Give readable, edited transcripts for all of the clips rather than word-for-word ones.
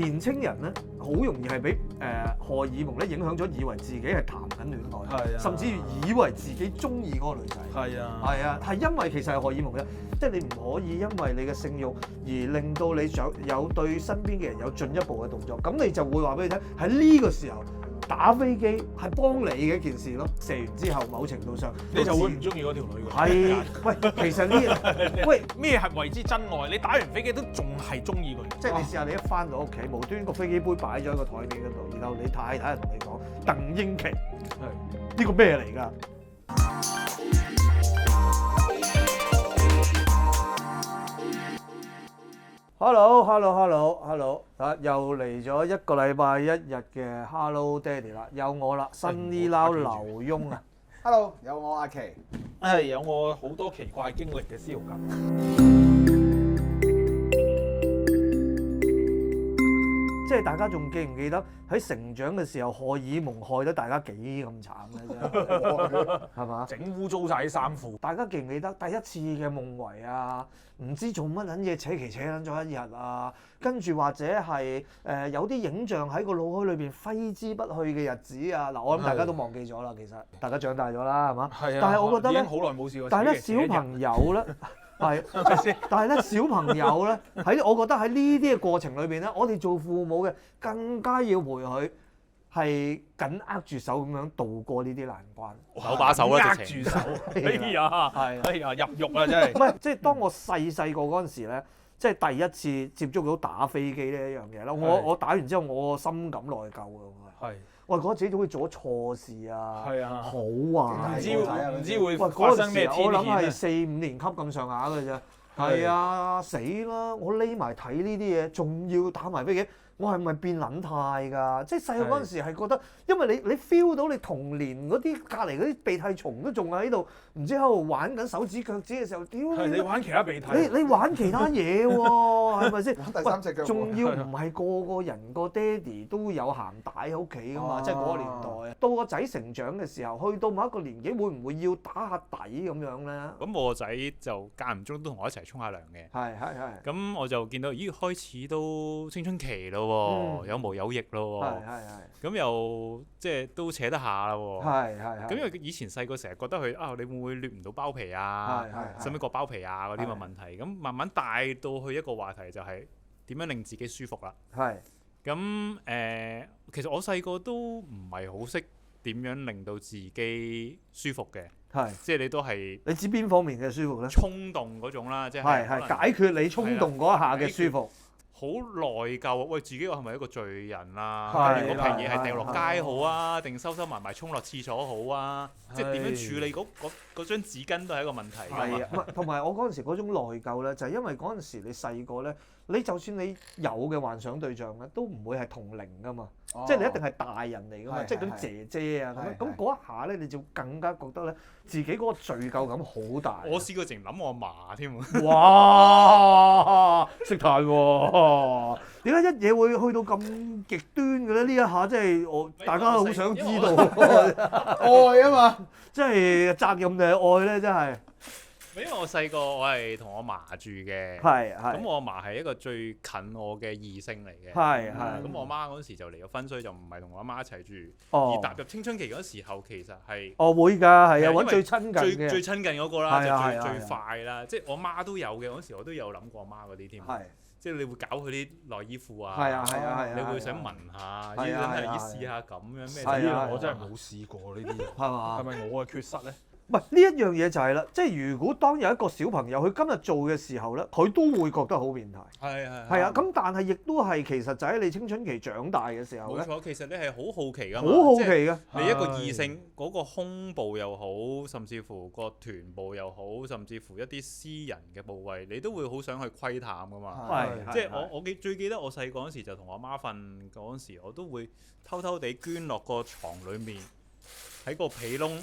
年青人咧好容易係俾荷爾蒙咧影響咗，以為自己係談緊戀愛，甚至以為自己中意嗰個女仔。係啊，係因為其實係荷爾蒙嘅，即係你唔可以因為你嘅性慾而令到你想有對身邊嘅人有進一步嘅動作，咁你就會話俾你聽喺呢個時候。打飛機係幫你嘅一件事咯，射完之後某程度上你就會唔中意嗰條女㗎。係，喂，其實呢，喂，咩係為之真愛？你打完飛機都仲係中意佢。即係你試下你一翻到屋企，無端個飛機杯擺咗喺個台面嗰度，然後你太太同你講鄧英琪，呢個咩嚟㗎？Hello， 又嚟咗一個禮拜一日嘅 Hello Daddy 啦，有我啦，新呢撈劉墉啊 Hello， 有我阿琪，有我好多奇怪經歷嘅司徒夾。即係大家仲記唔記得喺成長嘅時候，荷爾蒙害得大家幾咁慘嘅啫，係嘛？整污糟晒啲衫褲。大家記唔記得第一次嘅夢遺啊？唔知做乜撚嘢扯旗扯撚咗一日啊！跟住或者係有啲影像喺個腦海裏邊揮之不去嘅日子啊！嗱，我諗大家都忘記咗啦，其實大家長大咗啦，係嘛？係啊。但係我覺得咧，已經好耐冇試過。但係咧，小朋友咧。係，但係咧小朋友咧喺我覺得喺呢啲嘅過程裏邊咧，我哋做父母嘅更加要陪佢係緊握住手咁樣度過呢啲難關。手把手啦，握住手。哎呀，入獄啊真係。唔係，即係當我細個嗰陣時咧，即係第一次接觸到打飛機呢一樣嘢啦。我打完之後，我深感內疚㗎。係。我覺得自己好似做咗錯事啊，好壞，唔知會發生咩天險。我諗係4、5年級咁上下嘅啫。係啊，死啦！我匿埋睇呢啲嘢，仲要打埋飛機，我係咪變撚態㗎？即係細個嗰陣時係覺得，因為你 feel 到你童年嗰啲隔離嗰啲鼻涕蟲都仲喺度，唔知喺度玩緊手指腳趾嘅時候，屌你玩其他鼻涕，你玩其他嘢喎，係咪先？第三隻腳，仲要唔係個個人個爹哋都有鹹帶喺屋企㗎嘛？即係嗰個年代啊。到個仔成長嘅時候，去到某一個年紀，會唔會要打下底咁樣咧？咁我個仔就間唔中都同我一齊沖下涼嘅。係。咁我就見到，咦，開始都青春期咯喎，有毛有翼咯喎。咁又即係都扯得下啦喎。咁因為以前細個成日覺得佢啊，你會唔會攣唔到包皮啊？使唔使割包皮啊？嗰啲咁嘅問題。咁慢慢帶到去一個話題就係點樣令自己舒服啦。咁其實我細個都唔係好識點樣令到自己舒服嘅。即係你都係你知邊方面嘅舒服咧？衝動嗰種啦，即係解決你衝動嗰一下嘅舒服。好內疚啊！喂，自己我係咪一個罪人啊？嗰瓶嘢係掉落街好啊，定收埋沖落廁所好啊？即係點樣處理嗰張紙巾都係一個問題㗎嘛。同埋我嗰陣時嗰種內疚咧，就係因為嗰陣時你細個咧，你就算你有嘅幻想對象咧，都唔會係同齡㗎嘛。即係你一定係大人嚟㗎嘛，即係嗰啲姐姐啊咁樣。咁嗰一下咧，你就更加覺得咧，自己嗰個罪疚感好大。我試過淨諗我阿嫲添喎。哇！識彈喎，點解一嘢會去到咁極端嘅咧？呢一下真係大家好想知道。愛啊嘛，即係責任定係愛咧？真係。因為我細個我係同我嫲住嘅，咁我阿嫲係一個最近我嘅異性嚟嘅，咁我媽嗰時就離咗婚，所以就唔係同我阿媽一齊住。而踏入青春期嗰時候，其實係會㗎，係啊，揾最親近嘅，最親近嗰個啦，就最快啦。即係我媽都有嘅，嗰時我都有諗過我媽嗰啲添。即係你會搞佢啲內衣褲啊，你會想聞下，真係試下咁樣咩？我真係冇試過呢啲嘢，係嘛？係咪我嘅缺失咧？唔係呢一樣嘢就係啦，即係如果當有一個小朋友佢今日做嘅時候咧，佢都會覺得好變態。係啊，咁但係亦都係其實就喺你青春期長大嘅時候咧。冇錯，其實你係好好奇㗎嘛。好好奇㗎。你一個異性嗰個胸部又好，甚至乎個臀部又好，甚至乎一啲私人嘅部位，你都會好想去窺探㗎嘛。即係我最記得我細個嗰時就同我媽瞓嗰陣時，我都會偷偷地捐落個床裡面，喺個被窿。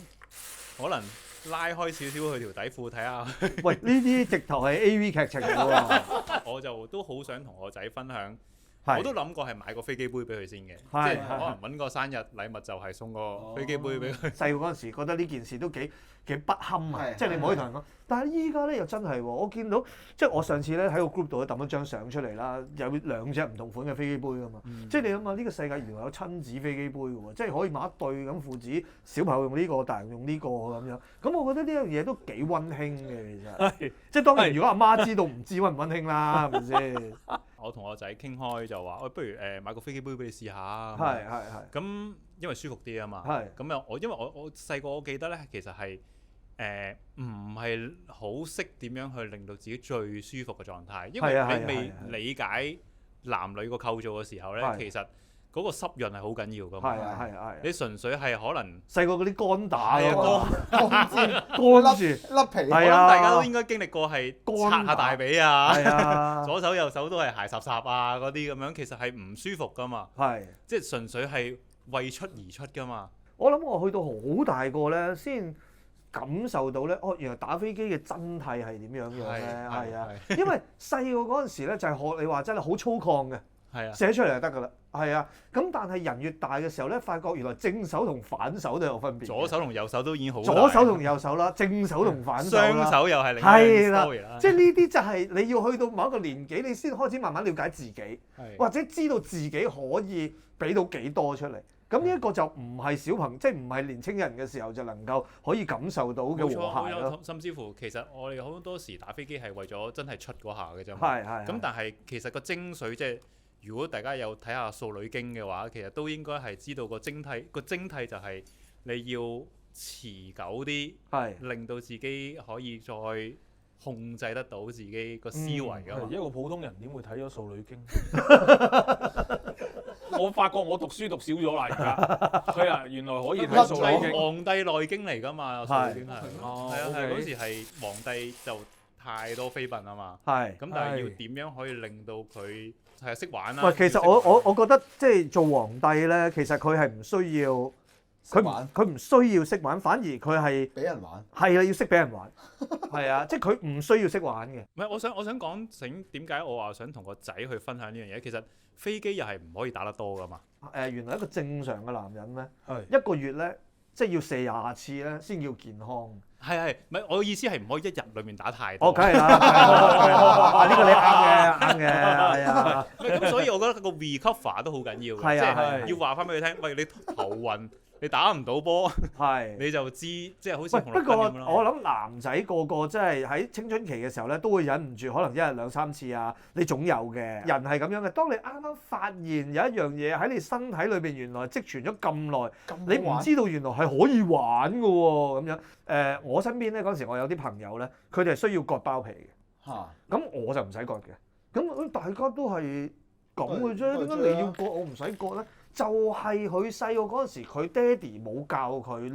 可能拉開少少佢條底褲睇下。喂，呢啲直頭係 AV 劇情嚟喎。我就都好想同我仔分享，我都諗過係買個飛機杯俾佢先嘅，即係可能揾個生日禮物就係送個飛機杯俾佢。細個嗰陣時覺得呢件事都幾不堪啊，即係你唔可以同人講。但係依家咧又真係喎，我見到即係我上次咧喺個 group 度抌咗張相出嚟啦，有2隻唔同款嘅飛機杯㗎嘛。即係你諗下呢個世界原來有親子飛機杯㗎喎，即係可以買一對咁父子，小朋友用呢個，大人用呢個咁樣。咁我覺得呢樣嘢都幾溫馨嘅其實。即係當然如果阿媽知道唔知溫唔溫馨啦，係咪先？我同我仔傾開就話，喂，不如買個飛機杯俾你試下。係。咁因為舒服啲啊嘛。咁又因為我細個我記得咧，其實係唔係好識點樣去令到自己最舒服嘅狀態，因為你未理解男女個構造嘅時候咧，其實嗰個濕潤係好緊要㗎嘛。係。你純粹係可能細個嗰啲乾打乾住甩皮。我諗大家都應該經歷過係擦下大髀啊，左手右手都係鞋霎霎啊嗰啲咁樣，其實係唔舒服㗎嘛。即係純粹係為出而出㗎嘛。我諗我去到好大個咧，先感受到咧，原來打飛機嘅真諦係點樣嘅咧？係啊，因為細個嗰陣時咧就係學你話真係好粗獷嘅，寫出嚟就得㗎啦。係啊，咁但係人越大嘅時候咧，發覺原來正手同反手都有分別。左手同右手都已經好。左手同右手啦，正手同反手啦。雙手又係另一樣 story 啦。即係呢啲就係你要去到某一個年紀，你先開始慢慢了解自己，或者知道自己可以俾到幾多出嚟。咁呢一個就唔係小朋友，即係唔係年青人嘅時候就能夠可以感受到嘅和諧咯。甚至乎其實我哋好多時打飛機係為咗真係出嗰下嘅啫。咁但係其實個精髓即係，如果大家有睇下《素女經》嘅話，其實都應該係知道個精諦就係你要持久啲，令到自己可以再控制得到自己個思維㗎嘛。一個普通人點會睇咗《素女經》？我發覺我讀書讀少咗啦，而家係啊，原來可以睇《素女經》。《黃帝內經》嚟㗎嘛，《素女經》係嗰時係皇帝就太多妃嬪啊嘛。咁但係要點樣可以令到佢係識玩啦？其實我覺得即係做皇帝咧，其實佢係唔需要佢唔需要識玩，反而佢係俾人玩。係啊，要識俾人玩。係啊，即係佢唔需要識玩嘅。唔係，我想講點解我話想同個仔去分享呢樣嘢？其實飛機又係唔可以打得多㗎嘛。原來一個正常嘅男人咧，一個月咧即係要射20次咧先叫健康。係，唔係我嘅意思係唔可以一日裡面打太多。梗係啦，呢個你啱嘅，係啊。咁所以我覺得個 recover 都好緊要嘅，即係要話翻俾佢聽，喂，你頭暈。你打唔到波，你就知即係好似紅綠燈咁咯。不過我諗男仔個即係喺青春期嘅時候咧，都會忍唔住，可能一日2-3次啊，你總有嘅。人係咁樣嘅。當你啱啱發現有一樣嘢喺你身體裏邊原來積存咗咁耐，你唔知道原來係可以玩嘅喎咁樣。我身邊咧嗰陣時，我有啲朋友咧，佢哋係需要割包皮嘅。咁我就唔使割嘅。咁大家都係咁嘅啫，點解你要割我唔使割咧？就係佢細個嗰陣時，佢爹哋冇教佢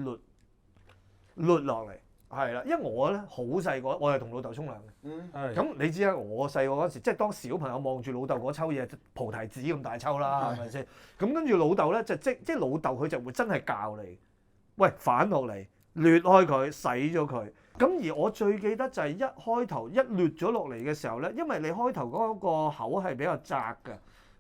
攣落嚟，係啦。因為我咧好細個，我係同老豆沖涼嘅。咁你知啦，我細個嗰陣時，即係當小朋友望住老豆嗰抽嘢，菩提子咁大抽啦，係咪先？咁跟住老豆咧就即係老豆佢就會真係教你，喂，反落嚟，攣開佢，洗咗佢。咁而我最記得就係一開頭一攣咗落嚟嘅時候咧，因為你開頭嗰個口係比較窄嘅。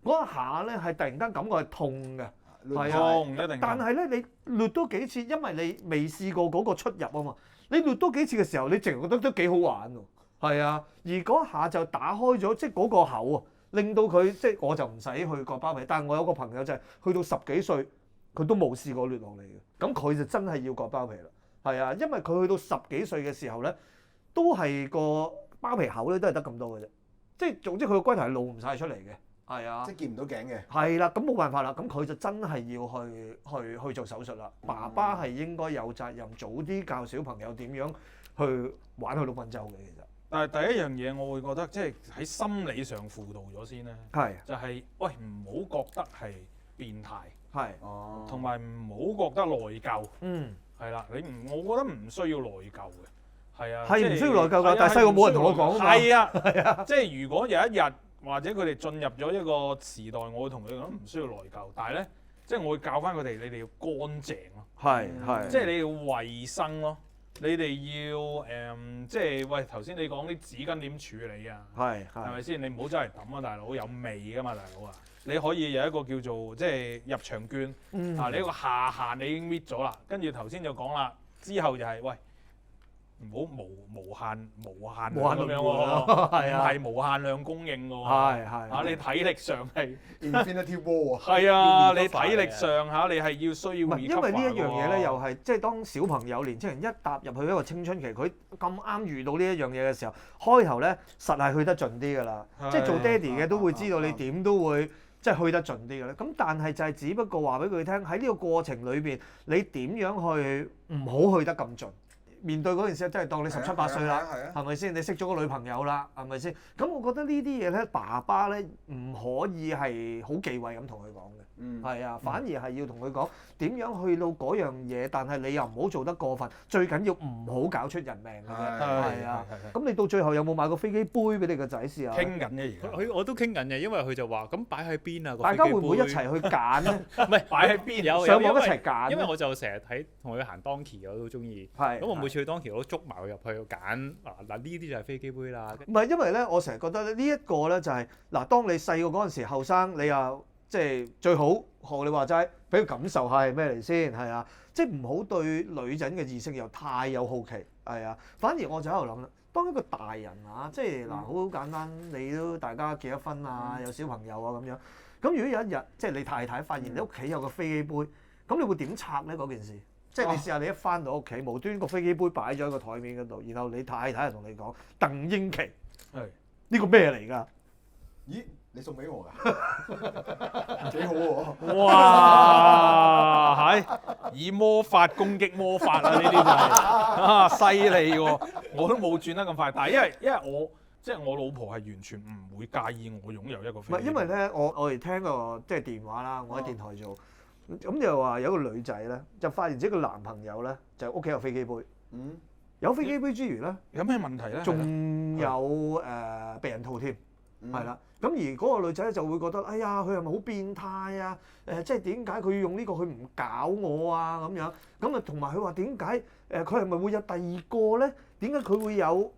嗰一下咧係突然間感覺係痛嘅，痛一定。但係咧你掠多幾次，因為你未試過嗰個出入啊嘛，你掠多幾次嘅時候，你淨係覺得都幾好玩喎。係啊，而嗰下就打開咗，即係嗰個口啊，令到佢即係我就唔使去割包皮。但係我有個朋友就係去到10幾歲，佢都冇試過掠落嚟嘅。咁佢就真係要割包皮啦。係啊，因為佢去到10幾歲嘅時候咧，都係個包皮口咧都係得咁多嘅啫。即係總之佢個龜頭係露唔晒出嚟嘅。係啊，即係見唔到頸嘅。係啦，咁冇辦法啦，咁佢就真係要去做手術啦。爸爸係應該有責任早啲教小朋友點樣去玩去陸賓州嘅其實。但係第一樣嘢，我會覺得即係喺心理上輔導咗先咧。就係喂唔好覺得係變態。同埋唔好覺得內疚。係啦，我覺得唔需要內疚嘅。係啊。係唔需要內疚㗎，但係細個冇人同我講啊嘛。係啊，即係如果有一日，或者佢哋進入咗一個時代，我會同佢講唔需要內疚，但係咧，即係我會教翻佢哋，你哋要乾淨咯，即係你要衞生咯，你哋要即係喂頭先你講啲紙巾點處理啊？係咪先？你唔好周圍抌啊，大佬有味噶嘛，大佬啊！你可以有一個叫做即係入場券，你一個下限你已經搣咗啦。跟住頭先就講啦，之後就係喂。唔好無限量咁樣喎，唔係無限量供應嘅喎，你體力上係 Infinity War 係啊，你體力上你係要需要。因為呢一樣嘢咧，又係即係當小朋友、年青人一踏入去一個青春期，佢咁啱遇到呢一樣嘢嘅時候，開頭咧實係去得盡啲㗎啦。即係做爹哋嘅都會知道你點都會即係去得盡啲㗎啦。咁但係就係只不過話俾佢聽，喺呢個過程裏邊，你點樣去唔好去得咁盡。面對嗰件事，真係當你17、18歲啦，係咪先？你識咗個女朋友啦，係咪先？咁我覺得呢啲嘢咧，爸爸咧唔可以係好忌諱咁同佢講嘅，係啊，反而係要同佢講點樣去到嗰樣嘢，但係你又唔好做得過分，最緊要唔好搞出人命嘅啫，係啊。咁你到最後有冇買個飛機杯俾你個仔試下？傾緊嘅而家，我都傾緊嘅，因為佢就話咁擺喺邊啊？大家會唔會一齊去揀咧？唔係擺喺邊？有上網一齊揀。因為我就成日睇同佢行 Donkey，我都中意。咁我每次去 Donkey 我都捉埋佢入去揀嗱呢啲就係飛機杯啦。唔係因為咧，我成日覺得呢一個咧就係嗱，當你細個嗰陣時後生，你又即係最好學你話齋，俾佢感受下係咩嚟先，係啊，即係唔好對女人嘅異性又太有好奇，係啊。反而我就喺度諗啦，當一個大人啊，即係嗱好簡單，你都大家結咗婚啊，有小朋友啊咁樣。咁如果有一日即係你太太發現你屋企有個飛機杯，咁你會點拆咧嗰件事？即係你試下，你一翻到屋企，無端個飛機杯擺咗喺個台面嗰度，然後你太太就同你講鄧英琪，係呢個咩嚟㗎？咦，你送俾我㗎？幾好喎！哇，係以魔法攻擊魔法啊！呢啲就係犀利喎！我都冇轉得咁快，但係因為我即係我老婆係完全唔會介意我擁有一個飛機杯。唔係因為咧，我哋聽個即係電話啦，我喺電台做。咁就話有個女仔咧，就發現自己個男朋友咧，就屋企有飛機杯。有飛機杯之餘咧，有咩問題咧？仲有避孕套添，係啦。咁而嗰個女仔咧就會覺得，哎呀，佢係咪好變態啊？即係點解佢要用呢個？佢唔搞我啊咁樣。咁啊，同埋佢話點解佢係咪會有第二個咧？點解佢會有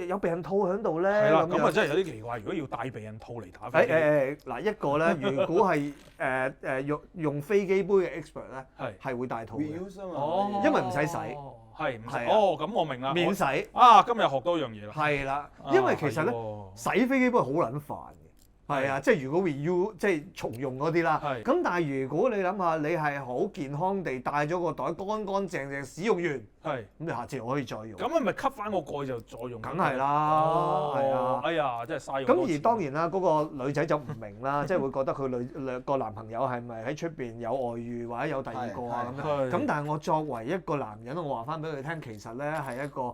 有避孕套喺度咧？係啦，咁啊真係有啲奇怪。如果要帶避孕套嚟打飛機，嗱一個咧，如果係用飛機杯嘅 expert 咧，係會帶套嘅，因為唔使洗，係唔使。哦，咁我明啦，免洗。啊，今日學多樣嘢啦。係啦，因為其實咧洗飛機杯好撚煩嘅。係啊，即係如果 reuse 即係重用嗰啲啦。咁但係如果你諗下，你係好健康地帶咗個袋，乾乾淨淨使用完，咁你下次可以再用。咁係咪吸翻個蓋就再用？梗係啦，係啊。哎呀，真係嘥用。咁而當然啦，嗰個女仔就唔明啦，即係會覺得佢個男朋友係咪喺出邊有外遇或者有第二個啊咁樣。咁但係我作為一個男人，我話翻俾佢聽，其實咧係一個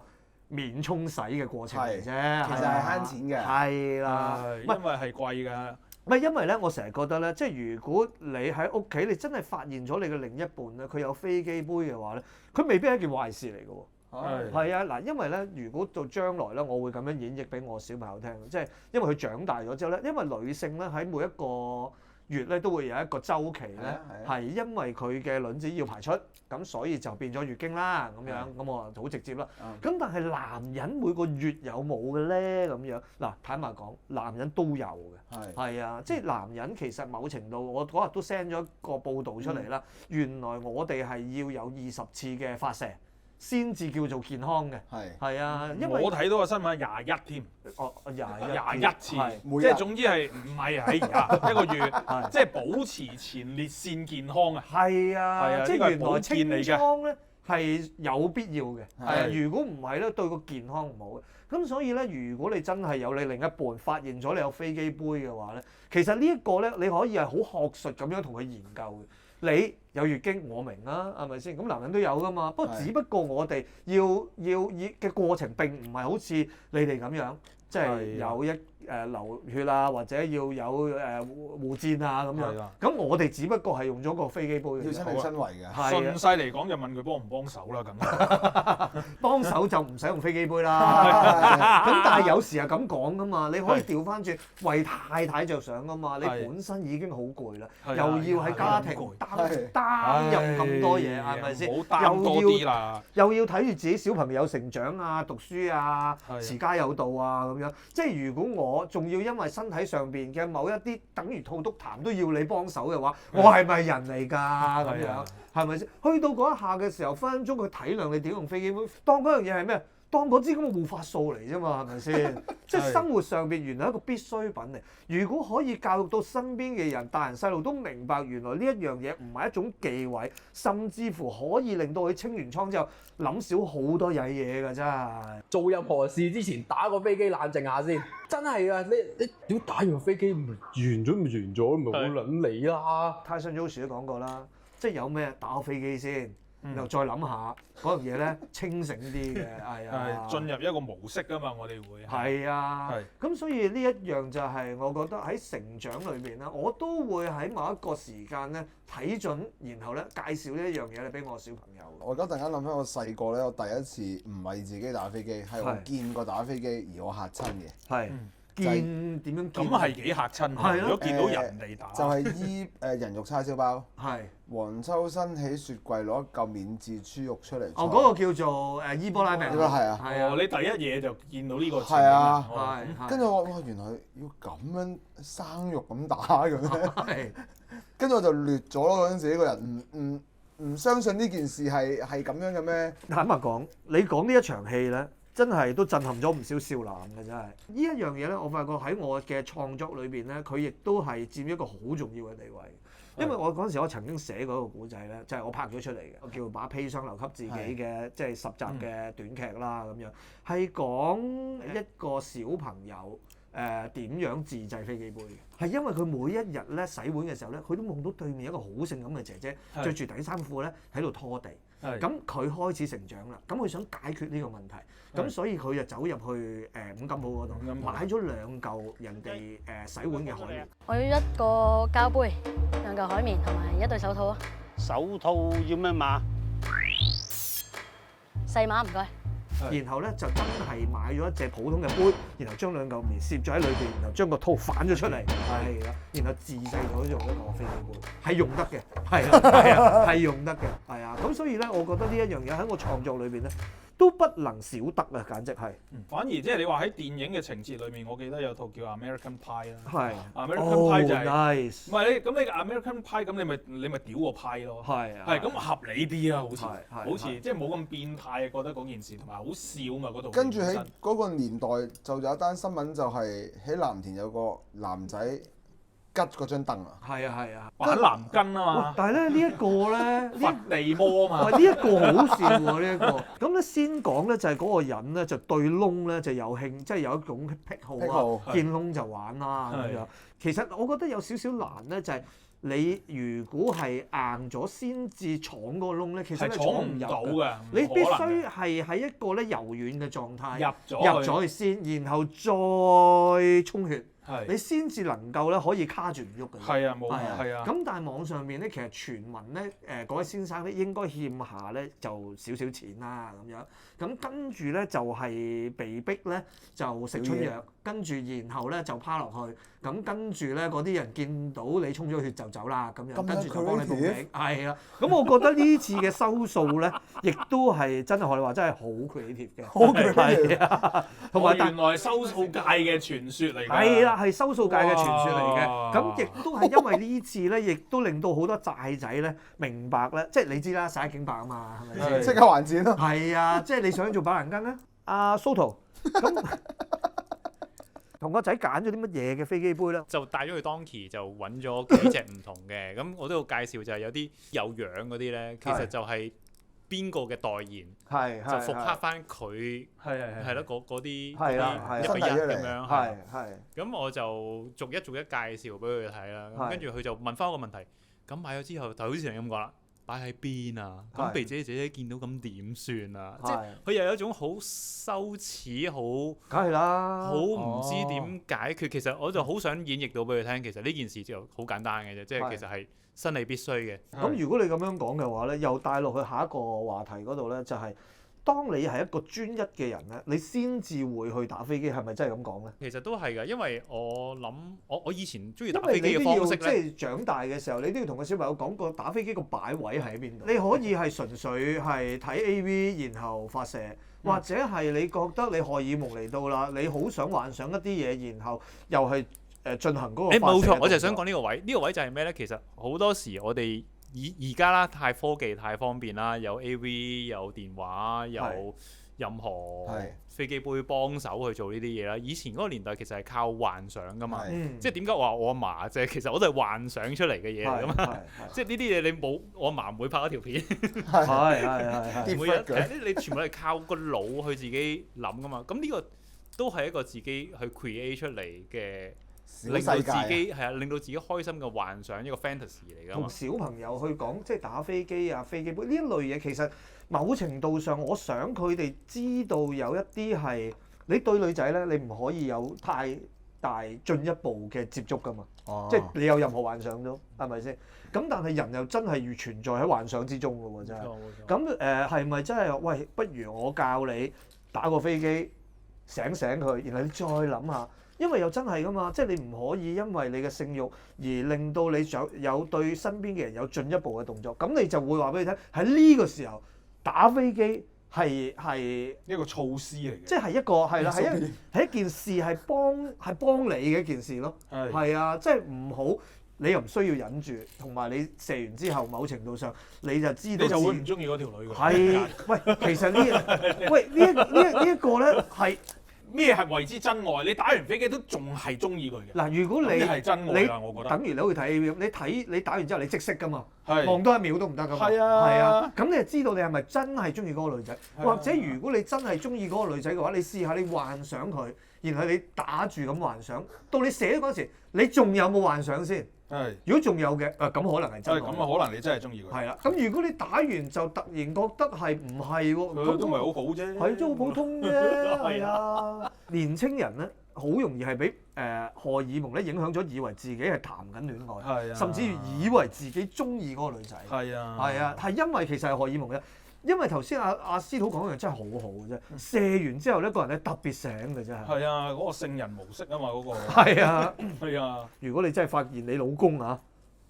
免沖洗嘅過程嚟啫，其實係慳錢嘅。係啦，因為係貴㗎。唔係因為咧，我成日覺得咧，即係如果你喺屋企，你真係發現咗你嘅另一半咧，佢有飛機杯嘅話咧，佢未必係一件壞事嚟嘅喎。係啊，嗱，因為咧，如果到將來咧，我會咁樣演繹俾我小朋友聽，即係因為佢長大咗之後咧，因為女性咧喺每一個月咧都會有一個週期咧，係因為佢嘅卵子要排出，咁所以就變咗月經啦咁樣，咁我就好直接啦。咁但係男人每個月有冇嘅咧？咁樣嗱，坦白講，男人都有嘅，係啊，即係男人其實某程度，我嗰日都 send 咗一個報導出嚟啦。原來我哋係要有20次嘅發射先至叫做健康嘅，係啊，因為我睇到個新聞21添，21次，即係總之係唔係喺一個月，即係保持前列腺健康啊！係啊，即係原來清倉咧係有必要嘅，如果唔係咧對個健康唔好嘅。咁所以咧，如果你真係有你另一半發現咗你有飛機杯嘅話咧，其實呢一個咧你可以係好學術咁樣同佢研究嘅。你有月經，我明啦，係咪先？咁男人都有噶嘛，不過只不過我哋要嘅過程並唔係好似你哋咁樣，即係有流血啊，或者要有護戰啊咁樣。咁我哋只不過係用咗個飛機杯，要親力親為嘅。順勢嚟講就問佢幫唔幫手啦咁。幫手就唔使用飛機杯啦。咁但係有時係咁講噶嘛，你可以調翻轉為太太着想噶嘛。你本身已經好攰啦，又要喺家庭擔任咁多嘢，係咪先？又要睇住自己小朋友成長啊、讀書啊、持家有道啊咁樣。即係如果我仲要因為身體上邊嘅某一啲等於吐督痰都要你幫手嘅話，我係咪人嚟㗎咁樣？係咪先？去到嗰一下嘅時候，分分鐘佢體諒你點用飛機杯，當嗰樣嘢係咩？當嗰支咁嘅護髮素嚟啫嘛，係咪先？即係生活上邊原來一個必需品嚟。如果可以教育到身邊嘅人，大人細路都明白原來呢一樣嘢唔係一種忌諱，甚至乎可以令到佢清完倉之後諗少好多曳嘢㗎，真係。做任何事之前打個飛機冷靜下先，真係㗎！你屌打完個飛機咪完咗咪完咗，咪冇撚理啦。Tyson Yoshi 都講過啦，即係有咩打個飛機先。然後再諗下嗰樣嘢咧，清醒啲嘅，係啊，進入一個模式㗎嘛，我哋會係啊，咁所以呢一樣就係我覺得喺成長裏邊咧，我都會喺某一個時間咧睇準，然後咧介紹呢一樣嘢咧俾我小朋友。我而家突然間諗翻我細個咧，我第一次唔係自己打飛機，係我見過打飛機而我嚇親嘅。係。見點樣？咁係幾嚇親啊！如果見到人哋打，就係人肉叉燒包，黃秋生喺雪櫃攞一嚿免治豬肉出嚟。嗰個叫做伊波拉餅。係啊，你第一嘢就見到呢個。係啊，跟住我哇，原來要咁樣生肉咁打嘅咩？跟住我就劣咗咯，嗰陣時呢個人唔相信呢件事係咁樣嘅咩？坦白講，你講呢一場戲咧。真係都震撼咗唔少少男嘅，真係呢一樣嘢咧，我發覺喺我嘅創作裏邊咧，佢亦都係佔一個好重要嘅地位。因為我嗰陣時我曾經寫過一個古仔咧，就係我拍咗出嚟嘅，我叫把砒霜留給自己嘅，即係10集嘅短劇啦咁樣，係講一個小朋友點樣自製飛機杯嘅，係因為佢每一日咧洗碗嘅時候咧，佢都望到對面一個好性感嘅姐姐着住底衫褲咧喺度拖地。咁佢開始成長啦，咁佢想解決呢個問題，咁所以佢就走入去五金鋪嗰度買咗2嚿人哋洗碗嘅海綿。我要一個膠杯、2嚿海綿同埋一對手套啊！手套要咩碼？細碼唔該。然後咧就真係買咗一隻普通嘅杯，然後將2嚿棉攝咗喺裏邊，然後將個套反咗出嚟，係啦，然後自製咗用一個飛機杯，係用得嘅，係用得嘅，係啊，咁所以咧，我覺得呢一樣嘢喺我創作裏邊咧，都不能少得啊，簡直係。反而即係你話喺電影嘅情節裏面，我記得有套叫 American Pie 啦。係。American Pie 就係。nice。唔係你咁你 American Pie 咁你咪屌個派咯。係咁合理啲啊，好似即係冇咁變態，覺得嗰件事同埋好笑嘛嗰度。跟住喺嗰個年代就有一單新聞，就係喺藍田有個男仔吉嗰張凳啊！係啊，玩藍根啊嘛！但係咧呢一個咧，佛地魔啊嘛！呢一個好笑喎呢一個。咁咧先講咧就係嗰個人咧就對窿咧就有興，即係有一種癖好啊，見窿就玩啦咁樣。其實我覺得有少少難咧，就係你如果係硬咗先至闖個窿咧，其實係闖唔到嘅。你必須係喺一個咧柔軟嘅狀態入咗去先，然後再充血。你先至能夠咧可以卡住唔喐嘅。係啊，冇係啊。咁但係網上面咧，其實傳聞咧，嗰位先生咧應該欠下咧就少少錢啦咁樣。咁跟住咧就係被逼咧就食春藥，跟住然後咧就趴落去。咁跟住咧嗰啲人見到你沖咗血就走啦咁樣，跟住就幫你報警。係啊。咁我覺得呢次嘅收數咧，亦都係真係學你話真係好 creative 嘅。好 creative 啊！同埋原來收數界嘅傳說嚟㗎。係啦。係收數界嘅傳說嚟嘅，咁亦都係因為呢次咧，亦都令到好多債仔咧明白咧，即係你知啦，洗一警白啊嘛，係咪先？即刻還錢咯！係啊，即係你想做板藍根咧，阿蘇圖咁同個仔揀咗啲乜嘢嘅飛機杯咧？就帶咗去 Donkey 就揾咗幾隻唔同嘅，咁我都要介紹就係有啲有樣嗰啲咧，其實就係邊個嘅代言，就復刻翻佢係咯嗰啲1:1咁樣，咁我就逐一介紹俾佢睇啦。跟住佢就問翻我個問題，咁買咗之後就好似你咁講啦，擺喺邊啊？咁被姐姐見到咁點算啊？即係佢又有一種好羞恥，好梗係啦，好唔知點解決。其實我就好想演繹到俾佢聽，其實呢件事就好簡單嘅啫，即係其實係生理必須嘅。咁如果你咁樣講嘅話咧，又帶落去下一個話題嗰度咧，就係當你係一個專一嘅人咧，你先至會去打飛機，係咪真係咁講咧？其實都係㗎，因為我諗我以前中意打飛機嘅方式咧，即係長大嘅時候，你都要同個小朋友講個打飛機個擺位喺邊度。你可以係純粹係睇 AV 然後發射，或者係你覺得你荷爾蒙嚟到啦，你好想幻想一啲嘢，然後又係進行嗰個發射。冇錯，我就係想講呢個位。呢個位就係咩咧？其實好多時我哋而家啦，太科技太方便啦，有 AV 有電話有任何飛機杯幫手去做呢啲嘢啦。以前嗰個年代其實係靠幻想噶嘛，即係點解話我阿嫲啫？其實我都係幻想出嚟嘅嘢嚟噶嘛。即係呢啲嘢你冇我阿嫲唔會拍一條片，每日你全部係靠個腦去自己諗噶嘛。咁呢個都係一個自己去 create 出嚟嘅。令到自己係啊，令到自己開心嘅幻想，一個 fantasy 嚟㗎嘛。同小朋友去講，即係打飛機啊、飛機杯呢一類嘢，其實某程度上，我想佢哋知道有一啲係你對女仔咧，你唔可以有太大進一步嘅接觸㗎嘛。即係你有任何幻想都係咪先？咁但係人又真係存在喺幻想之中㗎喎，真係。咁係咪真係？喂，不如我教你打個飛機，醒佢，然後你再諗下。因為又真係㗎嘛，即係你唔可以因為你嘅性慾而令到你有對身邊嘅人有進一步嘅動作，咁你就會話俾你聽喺呢個時候打飛機係一個措施嚟嘅，即係一個係啦，係一件事係幫你嘅一件事咯，係啊，即係唔好你又唔需要忍住，同埋你射完之後某程度上你就知道你就會唔中意嗰條女㗎。係，喂，其實呢一個咧係。咩係為之真愛？你打完飛機都仲係中意佢嘅。嗱，如果你係真愛啦，我覺得。等於你去睇 AV，你打完之後你即熄㗎嘛，望多一秒都唔得㗎嘛。係啊，咁你就知道你係咪真係中意嗰個女仔？或者如果你真係中意嗰個女仔嘅話，你試下你幻想佢，然後你打住咁幻想，到你寫嗰時，你仲有冇幻想先？如果仲有嘅，咁可能係真愛。咁啊，可能你真係中意佢。係啦，咁如果你打完就突然覺得係唔係喎？佢都唔係好好啫。係都好普通啫。係啊，年青人咧好容易係俾荷爾蒙咧影響咗，以為自己係談緊戀愛，甚至以為自己中意嗰個女仔。係啊，係因為其實係荷爾蒙嘅。因為頭先阿司徒講嘅真係好好嘅啫，射完之後咧個人咧特別醒嘅真係。係啊，嗰個聖人模式啊嘛，嗰個。係啊，係啊。如果你真係發現你老公啊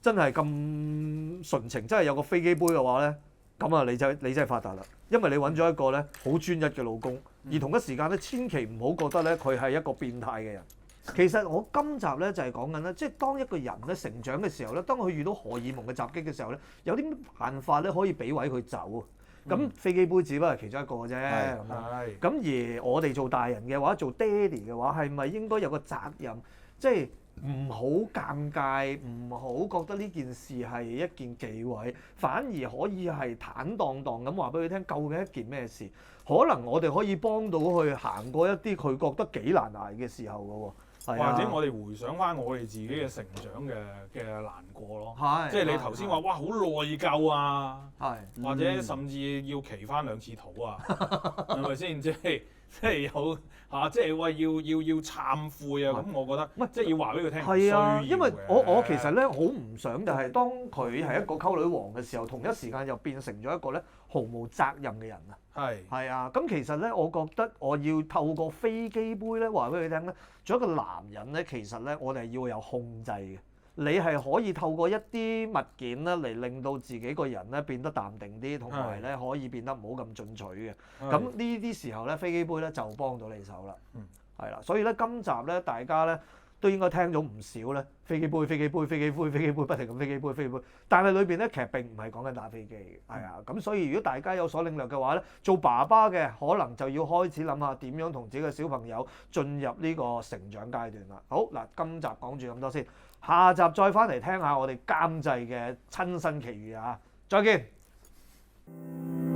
真係咁純情，真係有個飛機杯嘅話咧，咁啊你真係發達啦，因為你揾咗一個咧好專一嘅老公，而同一時間咧千祈唔好覺得咧佢係一個變態嘅人。其實我今集咧就係講緊咧，即係當一個人咧成長嘅時候咧，當佢遇到荷爾蒙嘅襲擊嘅時候咧，有啲辦法咧可以俾位佢走。咁飛機杯只不過係其中一個嘅啫，咁而我哋做大人嘅話，做爹哋嘅話，係咪應該有個責任，即係唔好尷尬，唔好覺得呢件事係一件忌諱，反而可以係坦蕩蕩咁話俾佢聽，究竟一件咩事？可能我哋可以幫到佢行過一啲佢覺得幾難捱嘅時候嘅喎。或者我哋回想翻我哋自己嘅成長嘅難過咯，即係你頭先話哇好內疚啊，或者甚至要祈翻2次禱啊，係咪先？即係有嚇，即係話要懺悔啊！咁我覺得即係要話俾佢聽。係啊，因為我其實咧好唔想就係當佢係一個溝女王嘅時候，同一時間又變成咗一個咧毫無責任嘅人啊。係啊，咁其實咧，我覺得我要透過飛機杯咧話俾佢聽咧，做一個男人咧，其實咧我哋係要有控制嘅。你係可以透過一啲物件咧嚟令到自己個人咧變得淡定啲，同埋咧可以變得唔好咁進取嘅。咁呢啲時候咧，飛機杯咧就幫到你手啦。係啦，所以咧今集咧大家咧都應該聽咗唔少咧飛機杯不停咁飛機杯，但係裏邊咧其實並唔係講緊打飛機嘅。係啊，咁所以如果大家有所領略嘅話咧，做爸爸嘅可能就要開始諗下點樣同自己嘅小朋友進入呢個成長階段啦。好嗱，今集講住咁多先。下集再翻嚟聽下我哋監製嘅親身奇遇啊！再見。